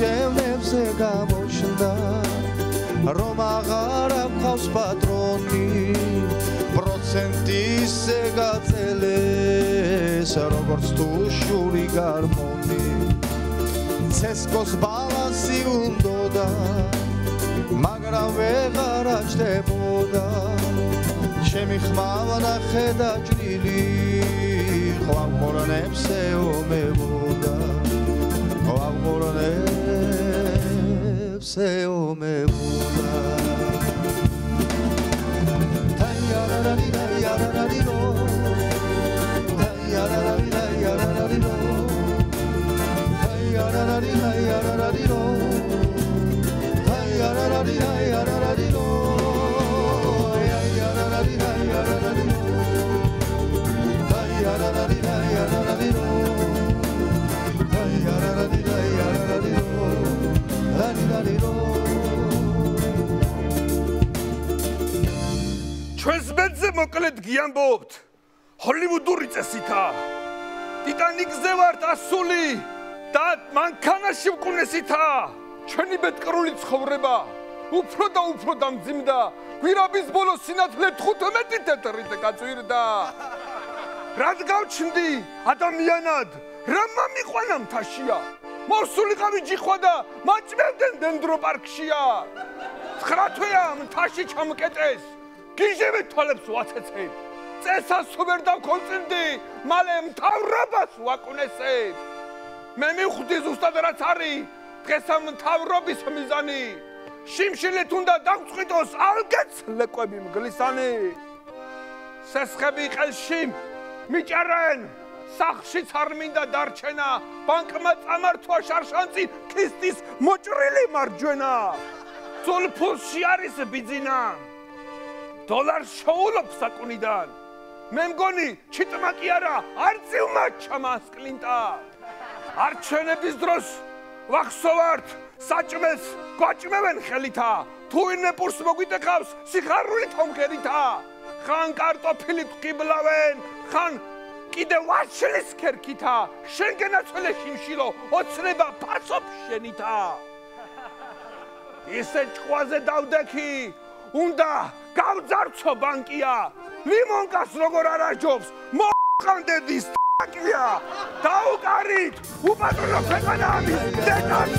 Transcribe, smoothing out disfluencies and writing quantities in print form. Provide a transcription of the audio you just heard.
შემნებზე გამოჩნდა რომ აღარ აქვს პატრონი პროცენტისე გაწელეს როგორც თუ შური გარმონი ცესკოს ბალანსი უნდოდა მაგრამ ვეღარ აჩნდებოდა ჩემი ხმავა ნახე დაჭრილი ხვალ მორანებს ეომებოდა se o me buda ჩვენს ბედზე მოკლედ გიამბობთ ჰოლივუდური წესითა ტიტანიკზე ვართ ასული და მანქანაში ვკუნესითა ჩვენი ბედკრული ცხოვრება უფრო და უფრო დამძიმდა გვირაბის ბოლო სინათლე 15 თეთრით გაწვირდა რად გავჩნდი ადამიანად რა მომიყვანა მთაშია მოსულიყავი ჯიხვა და მაჭმევდნენ დენდროპარკშია 9 თვეა მთაში ჩამკეტეს გიჟები თვალებს ვაცეცებ წესას თუ ვერ დავქორწინდი მალე მთავრობას ვაკუნესებ მე მივხვდი ზუსტად რაც არის დღესა მთავრობის მიზანი შიმშილით უნდა დავწყვიტოს ალგეც ლეკვები მგლისანი სესხები ყელში მიჭარენ სახშიც არ მინდა დარჩენა ბანკმა წამართვა შარშანწი ქისტის მოჭრილი მარჯვენა ძულ ფულში არის ბიძინა დოლარს შოულობ საკუნიდან მე მგონი ჩიტმა კი არა არწივმა ჩამასკლინტა არჩენების დროს ვახსოვართ საჭმელს გვაჭმევენ ხელითა თუ ვინმე პურს მოგვიტეხავს სიხარულით ომქერითა ხან კარტოფილით ყიბლავენ ხან კიდე ვაშლის ქერქითა შენ გენაცვლე შიმშილო ოცნება ფასობ შენითა ისე ჭყვაზე დავდექი უნდა გავძარცო ბანკია ლიმონკას როგორ არაჯობს მოყანდედის ტაკია დაუკარით უპატრონო ქვეყანა ამის დედას